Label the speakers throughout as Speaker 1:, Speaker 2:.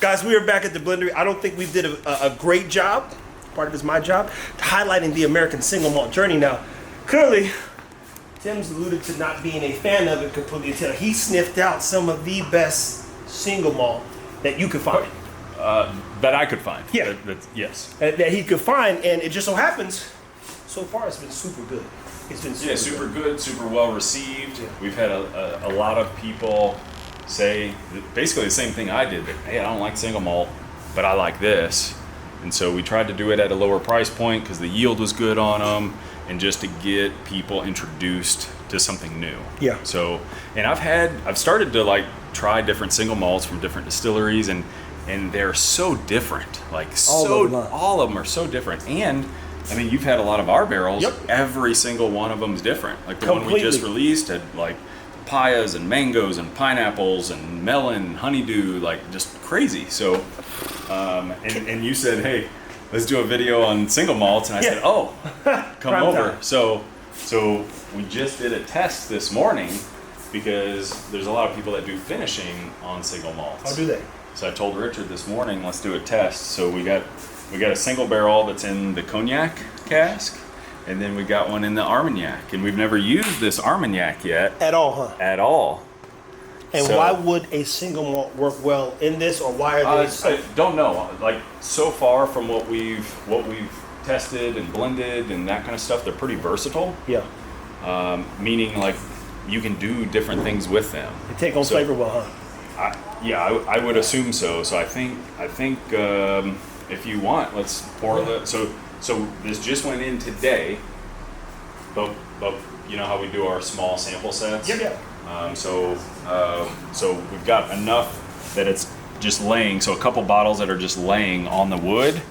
Speaker 1: Guys, we are back at the Blendery. I don't think we did a great job. Part of it's my job, highlighting the American Single Malt journey. Now, clearly, Tim's alluded to not being a fan of it completely until he sniffed out some of the best single malt that you could find.
Speaker 2: That I could find.
Speaker 1: Yeah.
Speaker 2: Yes.
Speaker 1: That he could find, and it just so happens, so far it's been super good. It's been
Speaker 2: super good, super well received. Yeah. We've had a lot of people say basically the same thing I did. That, hey, I don't like single malt, but I like this. And so we tried to do it at a lower price point because the yield was good on them, and just to get people introduced to something new.
Speaker 1: Yeah.
Speaker 2: So, and I've started to like try different single malts from different distilleries, and they're so different. Like all of them are so different. And I mean, you've had a lot of our barrels.
Speaker 1: Yep.
Speaker 2: Every single one of them is different. Like the
Speaker 1: Completely.
Speaker 2: one we just released had like papayas and mangoes and pineapples and melon, honeydew, like just crazy. So, and you said, hey, let's do a video on single malts, and I said, oh, come over.
Speaker 1: Time.
Speaker 2: So we just did a test this morning because there's a lot of people that do finishing on single malts.
Speaker 1: How do they?
Speaker 2: So I told Richard this morning, let's do a test. So we got a single barrel that's in the cognac cask, and then we got one in the Armagnac, and we've never used this Armagnac yet.
Speaker 1: At all, huh?
Speaker 2: At all.
Speaker 1: And so, why would a single malt work well in this, or why are they?
Speaker 2: I don't know. Like so far from what we've tested and blended and that kind of stuff, they're pretty versatile.
Speaker 1: Yeah.
Speaker 2: Meaning like you can do different things with them.
Speaker 1: They take on flavor well, huh?
Speaker 2: I would assume so. So I think if you want, let's pour the. So this just went in today, but you know how we do our small sample sets.
Speaker 1: Yeah.
Speaker 2: So we've got enough that it's just laying. So a couple bottles that are just laying on the wood.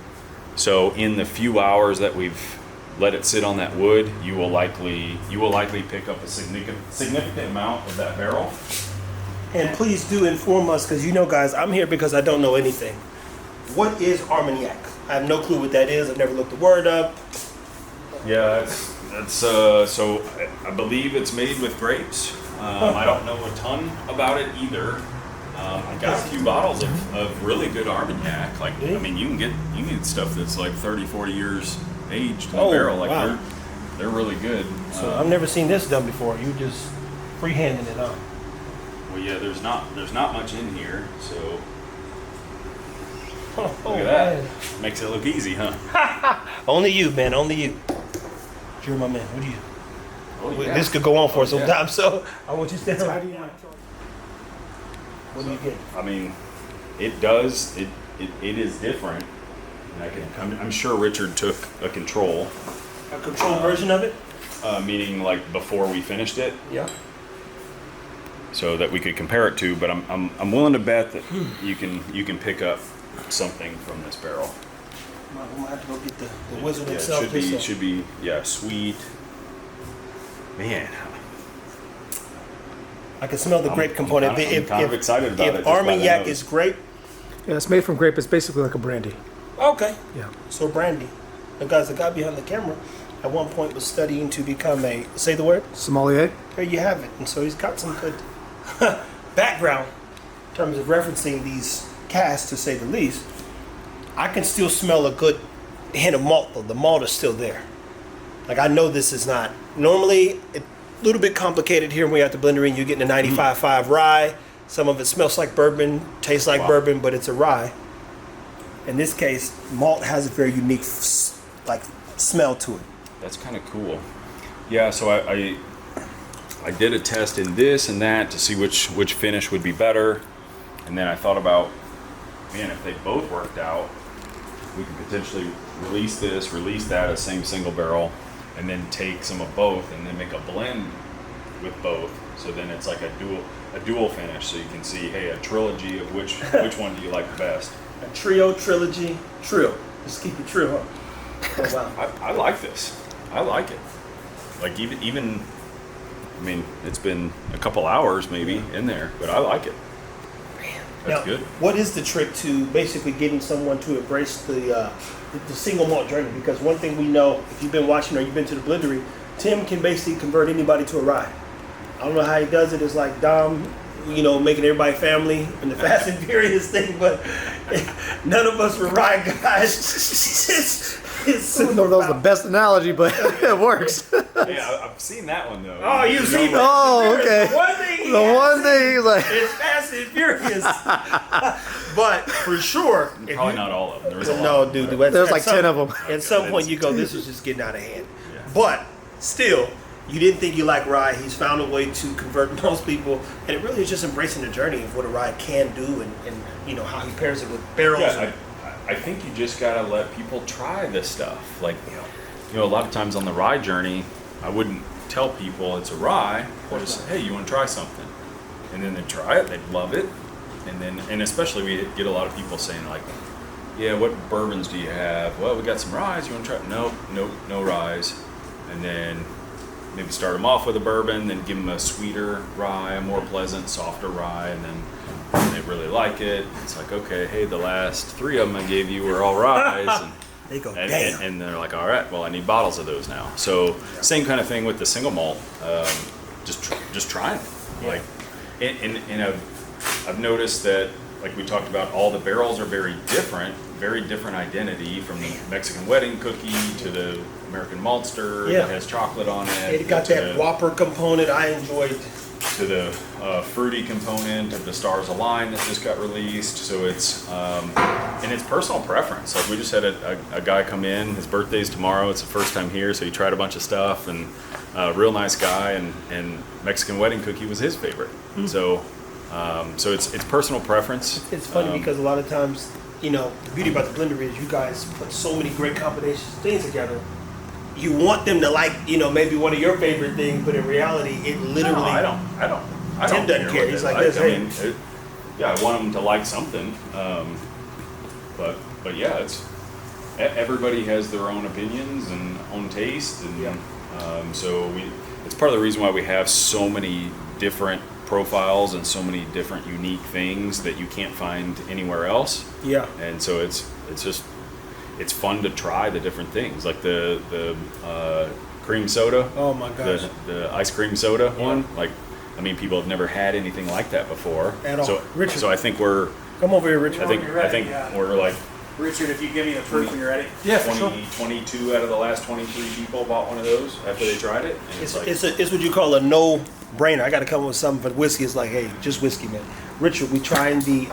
Speaker 2: So in the few hours that we've let it sit on that wood, you will likely pick up a significant amount of that barrel.
Speaker 1: And please do inform us, because you know, guys, I'm here because I don't know anything. What is Armagnac? I have no clue what that is. I've never looked the word up.
Speaker 2: Yeah, it's so I believe it's made with grapes. I don't know a ton about it either. I got a few bottles of really good Armagnac. Like, I mean, you can get stuff that's like 30, 40 years aged in the barrel. Like
Speaker 1: wow.
Speaker 2: they're really good.
Speaker 1: So I've never seen this done before. You just freehanding it up.
Speaker 2: Well, yeah, there's not much in here, so
Speaker 1: Oh,
Speaker 2: look at that. Makes it look easy, huh?
Speaker 1: Only you, man. Only you. You're my man. What do you?
Speaker 2: Oh, yeah.
Speaker 1: This could go on for some
Speaker 2: yeah.
Speaker 1: time, so I want you to stand right here. What do you get?
Speaker 2: I mean, it does. It is different. And I'm sure Richard took a control.
Speaker 1: A controlled version of it?
Speaker 2: Meaning like before we finished it.
Speaker 1: Yeah.
Speaker 2: So that we could compare it to, but I'm willing to bet that you can pick up something from this barrel.
Speaker 1: I'm gonna have to go get the wizard
Speaker 2: Yeah,
Speaker 1: himself.
Speaker 2: it should be sweet. Man,
Speaker 1: I can smell the grape component.
Speaker 2: I'm kind of excited about it.
Speaker 1: If Armagnac is grape,
Speaker 3: Yeah, it's made from grape. It's basically like a brandy.
Speaker 1: okay.
Speaker 3: Yeah.
Speaker 1: So brandy. Now, guys, the guy behind the camera at one point was studying to become a, say the word?
Speaker 3: Sommelier.
Speaker 1: There you have it. And so he's got some good background in terms of referencing these casks, to say the least. I can still smell a good hint of malt, though. The malt is still there. Like, I know this is not, normally, a little bit complicated here when we're at the Blendery and you're getting a 95.5 rye. Some of it smells like bourbon, tastes like bourbon, but it's a rye. In this case, malt has a very unique, like, smell to it.
Speaker 2: That's kind of cool. Yeah, so I did a test in this and that to see which finish would be better, and then I thought about, man, if they both worked out, we could potentially release that as same single barrel, and then take some of both and then make a blend with both. So then it's like a dual finish. So you can see, hey, a trilogy of which one do you like the best?
Speaker 1: A trio, trilogy, trio. Just keep it trio, huh? Oh, wow.
Speaker 2: I like this. I like it. Like even, I mean, it's been a couple hours maybe in there, but I like it. That's
Speaker 1: Now,
Speaker 2: good.
Speaker 1: what is the trick to basically getting someone to embrace the single malt journey? Because one thing we know, if you've been watching or you've been to the Blendery, Tim can basically convert anybody to a rye. I don't know how he does it. It's like Dom making everybody family and the Fast and Furious thing, but none of us were rye guys. It's
Speaker 3: I don't know if that was the best analogy, but it works.
Speaker 2: Yeah, I've seen that one though.
Speaker 1: Oh, you've seen that?
Speaker 3: Oh, okay.
Speaker 1: The one thing
Speaker 3: The one thing he's like,
Speaker 1: is Fast and Furious. But for sure, if
Speaker 2: Probably
Speaker 1: you-
Speaker 2: not all of them. There was a lot.
Speaker 1: No, dude.
Speaker 3: there's like 10 of them.
Speaker 1: At some point, you go, this is just getting out of hand. But still, you didn't think you liked rye. He's found a way to convert most people, and it really is just embracing the journey of what a rye can do, and how he pairs it with barrels.
Speaker 2: Yeah, I think you just gotta let people try this stuff. Like, a lot of times on the rye journey, I wouldn't tell people it's a rye. I just say, hey, you want to try something? And then they try it, they'd love it, and especially we get a lot of people saying like, yeah, what bourbons do you have? Well, we got some ryes. You want to try? Nope, no ryes. And then maybe start them off with a bourbon, then give them a sweeter rye, a more pleasant, softer rye, and then they really like it. It's like, okay, hey, the last 3 of them I gave you were all ryes. And,
Speaker 1: They go, damn.
Speaker 2: and they're like, all right, well, I need bottles of those now. So same kind of thing with the single malt. Just trying it. Like, and I've noticed that, like we talked about, all the barrels are very different identity, from the Mexican wedding cookie to the American maltster that has chocolate on it.
Speaker 1: It got that Whopper component I enjoyed.
Speaker 2: To the fruity component of the Stars Align that just got released. So it's and it's personal preference. Like, we just had a guy come in. His birthday's tomorrow. It's the first time here, so he tried a bunch of stuff, and real nice guy. And Mexican wedding cookie was his favorite. So it's personal preference.
Speaker 1: It's funny because a lot of times, the beauty about the Blendery is you guys put so many great combinations of things together. You want them to like, maybe one of your favorite things, but in reality, it literally.
Speaker 2: No, I don't.
Speaker 1: Tim doesn't care. He's like this.
Speaker 2: I mean, I want them to like something. But yeah, it's everybody has their own opinions and own taste, and so it's part of the reason why we have so many different profiles and so many different unique things that you can't find anywhere else.
Speaker 1: Yeah.
Speaker 2: And so it's fun to try the different things, like the cream soda.
Speaker 1: Oh my gosh.
Speaker 2: The ice cream soda one. Like, I mean, people have never had anything like that before.
Speaker 1: At all. Richard.
Speaker 2: So I think we're.
Speaker 1: Come over here, Richard.
Speaker 2: I think we're like.
Speaker 4: Richard, if you give me the proof when you're ready.
Speaker 3: Yeah,
Speaker 2: 22 out of the last 23 people bought one of those after they tried it. And
Speaker 1: It's what you call a no-brainer. I got to come up with something for whiskey. It's like, hey, just whiskey, man. Richard, we trying the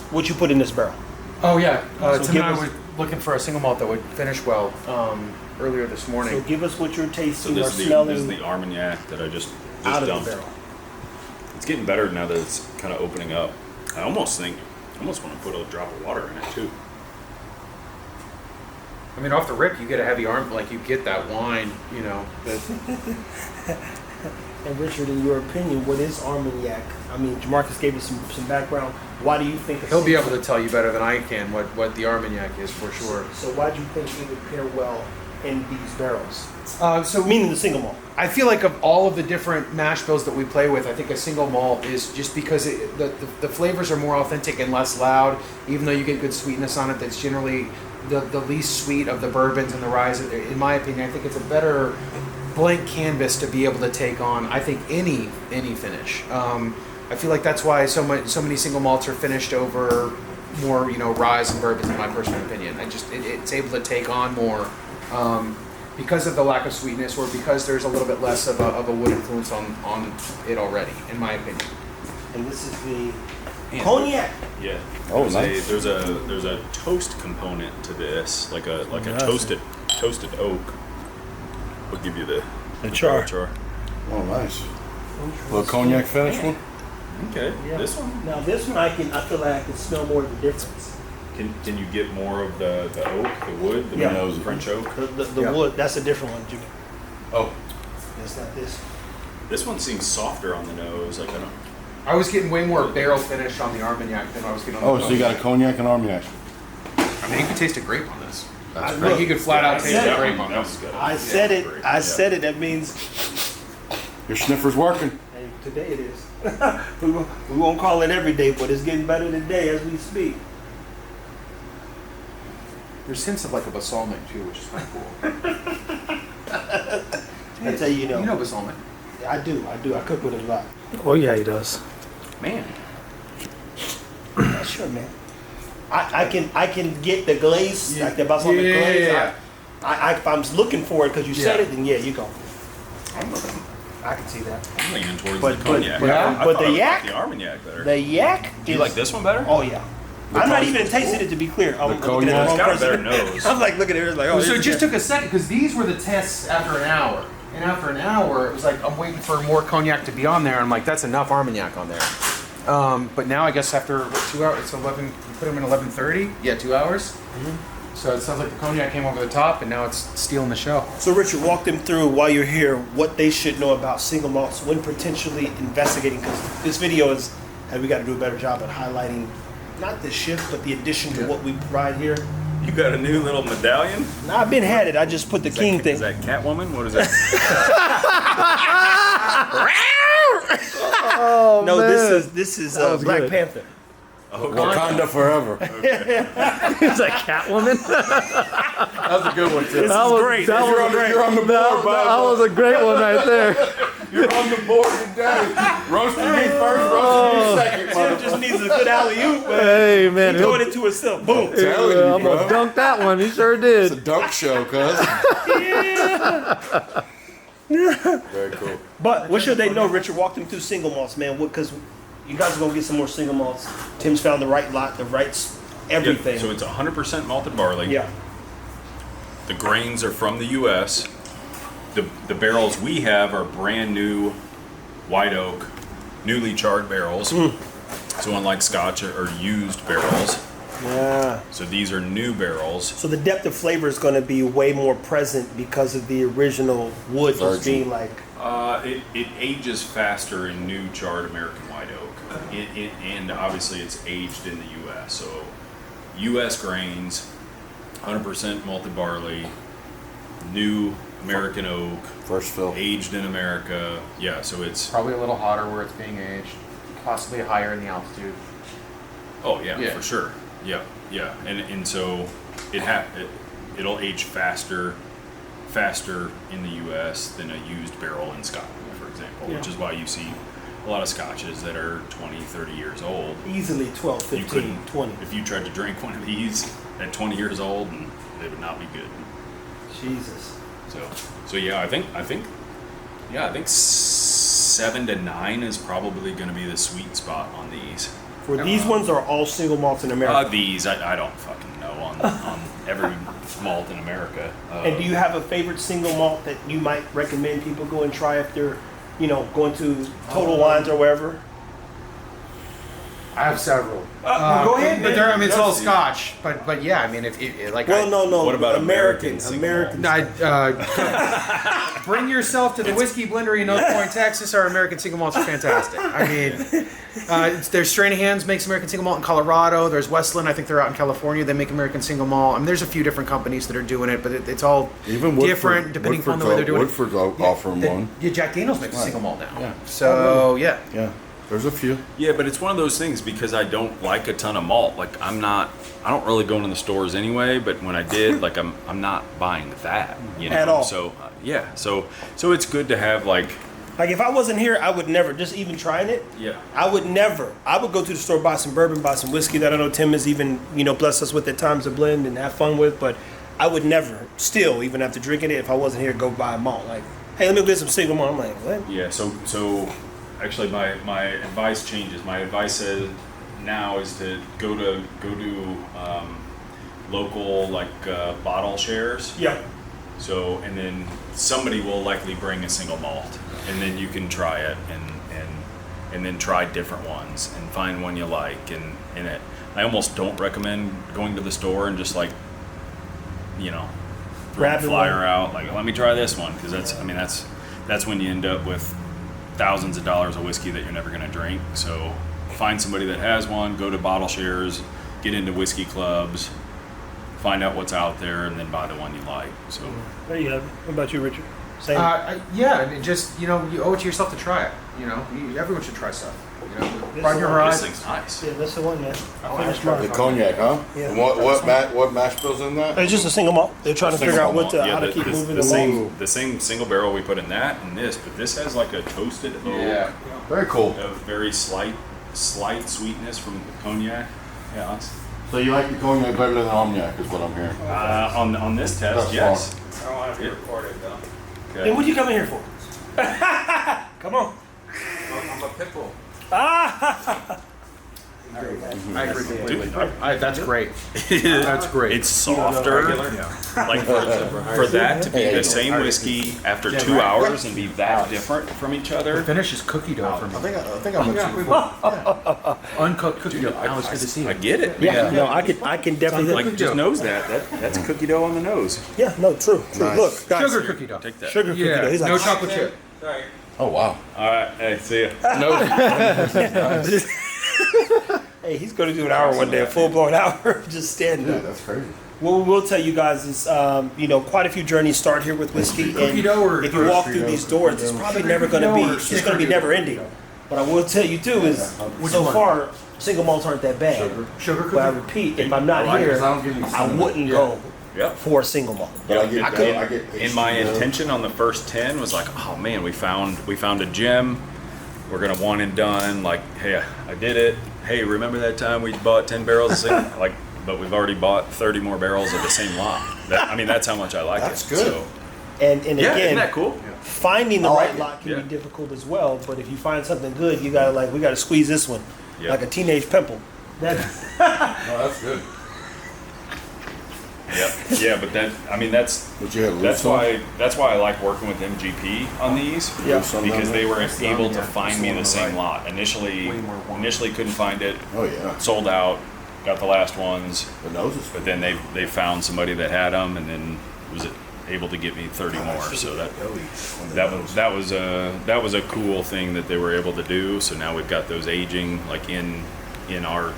Speaker 1: what you put in this barrel.
Speaker 4: Oh yeah,
Speaker 1: So
Speaker 4: Tim
Speaker 1: give
Speaker 4: and I
Speaker 1: us-
Speaker 4: were looking for a single malt that would finish well earlier this
Speaker 1: So
Speaker 4: morning.
Speaker 1: give us what you're tasting or
Speaker 2: this is
Speaker 1: smelling
Speaker 2: the Armagnac that I just
Speaker 1: out of
Speaker 2: dumped.
Speaker 1: the barrel.
Speaker 2: It's getting better now that it's kind of opening up. I almost want to put a drop of water in it too.
Speaker 4: I mean, off the rip, you get a heavy arm, like you get that wine, that
Speaker 1: And Richard, in your opinion, what is Armagnac? I mean, Jamarcus gave us some background. Why do you think
Speaker 4: he'll be able to tell you better than I can what the Armagnac is for sure.
Speaker 1: So why do you think it would pair well in these barrels?
Speaker 4: So
Speaker 1: Meaning the single malt.
Speaker 4: I feel like of all of the different mash bills that we play with, I think a single malt is just because the flavors are more authentic and less loud, even though you get good sweetness on it. That's generally the least sweet of the bourbons and the ryes. In my opinion, I think it's a better blank canvas to be able to take on, I think, any finish. I feel like that's why so many single malts are finished over more, ryes and bourbons, in my personal opinion. It's able to take on more because of the lack of sweetness, or because there's a little bit less of a wood influence on it already, in my opinion.
Speaker 1: And this is the cognac.
Speaker 2: Yeah.
Speaker 3: Oh,
Speaker 2: There's a toast component to this, like a toasted oak. We'll give you the
Speaker 1: char.
Speaker 5: Oh, nice. Little cognac finish one?
Speaker 2: Okay.
Speaker 1: Yeah.
Speaker 2: This one.
Speaker 1: Now this one, I feel like I can smell more of the difference.
Speaker 2: Can you get more of the oak, the wood, the
Speaker 1: Yeah.
Speaker 2: French oak?
Speaker 1: The
Speaker 4: Yeah.
Speaker 1: wood, that's a different one, Jimmy.
Speaker 2: Oh,
Speaker 1: It's not this.
Speaker 2: this one seems softer on the nose. Like, I don't.
Speaker 4: I was getting way more barrel finish on the Armagnac than I was getting on
Speaker 5: Oh,
Speaker 4: the
Speaker 5: so you got a cognac and Armagnac.
Speaker 4: I mean, you could taste a grape on this.
Speaker 5: That's
Speaker 1: great.
Speaker 4: You could flat out taste
Speaker 1: said
Speaker 4: a
Speaker 1: it.
Speaker 4: grape on
Speaker 2: That
Speaker 4: this.
Speaker 2: was good.
Speaker 1: I said it.
Speaker 2: Great.
Speaker 1: I
Speaker 2: Yeah.
Speaker 1: said it. That means
Speaker 5: Your sniffer's working.
Speaker 1: hey, today it is. we won't call it every day, but it's getting better today as we speak.
Speaker 4: There's hints of like a balsamic too, which is kind of cool.
Speaker 1: I tell you,
Speaker 4: You know balsamic.
Speaker 1: I do. I cook with it a lot.
Speaker 3: Oh yeah, he does.
Speaker 2: Man.
Speaker 1: Yeah, sure, man. I can get the glaze, like the balsamic
Speaker 4: Yeah,
Speaker 1: glaze.
Speaker 4: yeah.
Speaker 1: If I'm looking for it because you said it, then yeah, you go.
Speaker 2: I'm looking.
Speaker 1: I can see that.
Speaker 2: I'm leaning towards
Speaker 1: But-
Speaker 2: the
Speaker 1: but-
Speaker 2: cognac.
Speaker 1: but-
Speaker 2: I
Speaker 1: but
Speaker 2: thought
Speaker 1: the
Speaker 2: I would
Speaker 1: yak-
Speaker 2: like the Armagnac better.
Speaker 1: The yak.
Speaker 2: Do you like this one better?
Speaker 1: Oh yeah. I'm not even tasting it to be clear. I'm looking at the
Speaker 5: cognac?
Speaker 1: wrong
Speaker 2: It's got a
Speaker 1: person.
Speaker 2: better nose.
Speaker 1: I'm like looking at it like, oh.
Speaker 4: So it
Speaker 1: this
Speaker 4: just
Speaker 1: is-
Speaker 4: took a second because these were the tests after an hour. And after an hour, it was like, I'm waiting for more cognac to be on there. I'm like, that's enough Armagnac on there. But now I guess after, what, 2 hours? It's 11, you put them in 11:30? Yeah, 2 hours. So it sounds like the cognac came over the top and now it's stealing the show.
Speaker 1: So Richard, walk them through while you're here what they should know about single malts when potentially investigating, because this video is, and we got to do a better job at highlighting not the shift but the addition to what we provide here.
Speaker 2: You got a new little medallion?
Speaker 1: Now I've been had it. I just put the king thing.
Speaker 2: Is that Catwoman? What is that?
Speaker 3: Oh
Speaker 1: No,
Speaker 3: man.
Speaker 1: this is
Speaker 3: That was
Speaker 1: Black
Speaker 3: good.
Speaker 1: Panther.
Speaker 5: Wakanda forever.
Speaker 3: Is that Catwoman?
Speaker 5: That's a good one, too.
Speaker 3: That was
Speaker 1: great.
Speaker 3: That
Speaker 5: You're
Speaker 3: was,
Speaker 5: on the, you're on the board,
Speaker 3: that was a great one right there.
Speaker 5: You're on the board today. Roasting me first, roasting you second,
Speaker 1: Tim
Speaker 5: motherfucker.
Speaker 1: just needs a good alley oop, man.
Speaker 3: Hey man,
Speaker 1: He throw it into himself. Boom.
Speaker 5: Telling you,
Speaker 3: I'm gonna
Speaker 5: bro.
Speaker 3: dunk that one. He sure
Speaker 5: It's a
Speaker 3: did.
Speaker 5: dunk show, cuz. Very cool.
Speaker 1: But what should they know, Richard? Walk them through single malts, man. Because you guys are gonna get some more single malts. Tim's found the right lot, the right everything.
Speaker 2: Yep, so it's 100% malted barley.
Speaker 1: Yeah.
Speaker 2: The grains are from the U.S. The barrels we have are brand new white oak, newly charred barrels. So unlike Scotch or used barrels,
Speaker 1: Yeah.
Speaker 2: so these are new barrels.
Speaker 1: So the depth of flavor is going to be way more present because of the original wood just
Speaker 5: Virgin.
Speaker 1: being like.
Speaker 2: It ages faster in new charred American white oak, and obviously it's aged in the U.S. So U.S. grains, 100% malted barley, new American oak,
Speaker 5: First fill.
Speaker 2: aged in America. Yeah, so it's
Speaker 4: Probably a little hotter where it's being aged. Possibly higher in the altitude.
Speaker 2: oh yeah,
Speaker 4: Yeah.
Speaker 2: for sure. Yeah, and so it'll age faster in the U.S. than a used barrel in Scotland, for example, which
Speaker 1: Yeah.
Speaker 2: is why you see a lot of scotches that are 20, 30 years old.
Speaker 1: Easily 12,
Speaker 2: You
Speaker 1: 15,
Speaker 2: couldn't
Speaker 1: 20.
Speaker 2: if you tried to drink one of these at 20 years old, and they would not be good.
Speaker 1: Jesus.
Speaker 2: So yeah, I think 7 to 9 is probably going to be the sweet spot on these.
Speaker 1: For these ones are all single malts in America.
Speaker 2: These I don't fucking know on every malt in America.
Speaker 1: And do you have a favorite single malt that you might recommend people go and try if they're, going to Total Wines or wherever?
Speaker 4: I have several.
Speaker 1: Go ahead,
Speaker 4: But
Speaker 1: man.
Speaker 4: they're, I mean, it's all
Speaker 2: Yes.
Speaker 4: Scotch. But yeah, I mean, if like.
Speaker 1: Well, no.
Speaker 2: What about
Speaker 1: American?
Speaker 2: American single
Speaker 1: American.
Speaker 4: Bring yourself to the Whiskey Blendery in Oak Point, Texas. Our American Single Malts are fantastic. I mean, there's Stranahan's makes American Single Malt in Colorado. There's Westland. I think they're out in California. They make American Single Malt. I mean, there's a few different companies that are doing it, but it's all
Speaker 5: Even
Speaker 4: different
Speaker 5: Woodford,
Speaker 4: depending upon the way they're doing
Speaker 5: Woodford's
Speaker 4: it.
Speaker 5: offering one.
Speaker 4: Yeah, Jack Daniels makes a single malt now.
Speaker 5: Yeah.
Speaker 4: So yeah.
Speaker 5: Yeah. There's a few.
Speaker 2: Yeah, but it's one of those things because I don't like a ton of malt. Like I don't really go into the stores anyway. But when I did, like I'm not buying that,
Speaker 1: At all.
Speaker 2: So yeah, so it's good to have like
Speaker 1: Like if I wasn't here, I would never, just even trying it,
Speaker 2: yeah.
Speaker 1: I would go to the store, buy some bourbon, buy some whiskey that I know Tim has even, blessed us with at times to blend and have fun with, but I would never, still, even after drinking it, if I wasn't here, go buy a malt. Like, hey, let me get some single malt. I'm like, what?
Speaker 2: Yeah, so actually my advice changes. My advice now is to go to local bottle shares.
Speaker 1: Yeah.
Speaker 2: So and then somebody will likely bring a single malt, and then you can try it and then try different ones and find one you like and it. I almost don't recommend going to the store and just throw a
Speaker 1: Grabbing
Speaker 2: flyer
Speaker 1: one.
Speaker 2: out like let me try this one because that's when you end up with thousands of dollars of whiskey that you're never going to drink. So find somebody that has one, go to bottle shares, get into whiskey clubs, find out what's out there, and then buy the one you like. So
Speaker 1: There you have it. What about you, Richard? Same.
Speaker 4: Yeah, and just you owe it to yourself to try it. Everyone should try stuff. Broaden your
Speaker 2: This
Speaker 4: horizon.
Speaker 2: thing's nice.
Speaker 1: Yeah, that's the one, man. I finished
Speaker 5: The
Speaker 1: mine.
Speaker 5: cognac, huh?
Speaker 1: Yeah.
Speaker 5: And what mash bills in that?
Speaker 1: It's just a single malt. They're trying to figure out what to, how to keep moving
Speaker 2: the
Speaker 1: the malt.
Speaker 2: same single barrel we put in that and this, but this has like a toasted oak.
Speaker 5: Yeah. Very cool.
Speaker 2: A very slight sweetness from the cognac. Yeah,
Speaker 5: So you like the cognac better than Armagnac, is what I'm hearing.
Speaker 2: on this test,
Speaker 5: That's
Speaker 2: yes.
Speaker 6: I don't have to record it though.
Speaker 1: Then what are you coming here for? Come on.
Speaker 6: I'm a pit bull.
Speaker 4: I agree completely. That's great. That's great.
Speaker 2: It's softer. Like for that to be the same whiskey after 2 hours and be that different from each
Speaker 4: The
Speaker 2: other.
Speaker 4: finish is cookie dough for me.
Speaker 5: I think I'm
Speaker 4: Uncooked cookie dough. That was good to see.
Speaker 2: I get it.
Speaker 1: Yeah, no, I can definitely.
Speaker 2: Like just knows that's cookie dough on the nose.
Speaker 1: Yeah, no, true.
Speaker 5: Nice.
Speaker 1: Look, guys,
Speaker 4: Sugar cookie dough.
Speaker 2: Take that.
Speaker 1: sugar cookie
Speaker 4: Yeah,
Speaker 1: dough. He's like,
Speaker 4: no chocolate chip.
Speaker 6: Sorry.
Speaker 5: Oh, wow.
Speaker 2: All right. Hey, see ya.
Speaker 1: hey, he's going to do an hour one day, a full blown hour, just standing
Speaker 5: Yeah,
Speaker 1: up.
Speaker 5: that's crazy.
Speaker 1: What we will tell you guys is, quite a few journeys start here with whiskey,
Speaker 4: Cookie
Speaker 1: and
Speaker 4: dough or
Speaker 1: if you walk
Speaker 4: cookie
Speaker 1: through
Speaker 4: dough?
Speaker 1: these doors, it's probably never going to be. It's going to be never ending. But I will tell you too is, so
Speaker 4: one?
Speaker 1: far, single malts aren't that bad.
Speaker 4: Sugar
Speaker 1: But I
Speaker 4: cookie.
Speaker 1: repeat, if I'm not
Speaker 5: I like it,
Speaker 1: here,
Speaker 5: 'cause I don't give you
Speaker 1: I
Speaker 5: cinnamon.
Speaker 1: wouldn't go
Speaker 2: Yep.
Speaker 1: for a single malt.
Speaker 5: But I get
Speaker 2: I
Speaker 5: that.
Speaker 2: could-
Speaker 5: I get
Speaker 2: In my
Speaker 5: pastry dough.
Speaker 2: intention on the first 10 was like, oh man, we found a gem. We're gonna one and done. Like, hey, I did it. Hey, remember that time we bought 10 barrels of single? Like, but we've already bought 30 more barrels of the same lot. That's how much I like
Speaker 5: That's
Speaker 2: it.
Speaker 5: good.
Speaker 2: So,
Speaker 1: And
Speaker 2: yeah,
Speaker 1: again,
Speaker 2: isn't that cool?
Speaker 1: finding the
Speaker 5: I like
Speaker 1: right
Speaker 5: it.
Speaker 1: lot can
Speaker 2: Yeah.
Speaker 1: be difficult as well. But if you find something good, you gotta we gotta squeeze this one,
Speaker 2: Yeah.
Speaker 1: like a teenage pimple. That
Speaker 5: No, that's good.
Speaker 2: Yeah, but that's
Speaker 5: But you had
Speaker 2: that's
Speaker 5: loose
Speaker 2: why I like working with MGP on these.
Speaker 1: Yeah.
Speaker 2: Because they were able to find me the same lot. Initially couldn't find it.
Speaker 5: Oh, yeah.
Speaker 2: Sold out. Got the last ones.
Speaker 5: The nose is
Speaker 2: But then they found somebody that had them, and then was able to get me 30 more. So that was a cool thing that they were able to do. So now we've got those aging like in our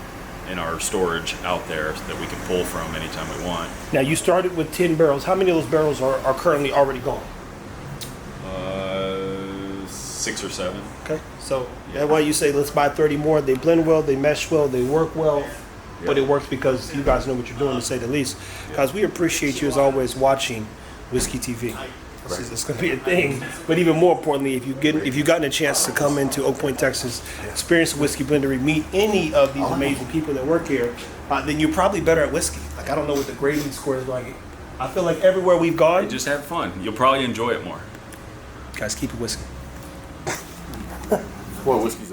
Speaker 2: storage out there that we can pull from anytime we want.
Speaker 1: now you started with 10 barrels. How many of those barrels are currently already gone?
Speaker 2: 6 or 7.
Speaker 1: Okay, so that's why you say let's buy 30 more. They blend well, they mesh well, they work well. But it works because you guys know what you're doing, to say the least. Guys, we appreciate you as always watching Whiskey TV. It's going to be a thing. But even more importantly, if you've gotten a chance to come into Oak Point, Texas, experience the Whiskey Blendery, meet any of these amazing people that work here, then you're probably better at whiskey. Like, I don't know what the grading score is like. I feel like everywhere we've gone,
Speaker 2: Just have fun. You'll probably enjoy it more.
Speaker 1: guys, keep it whiskey.
Speaker 5: Boy, whiskey's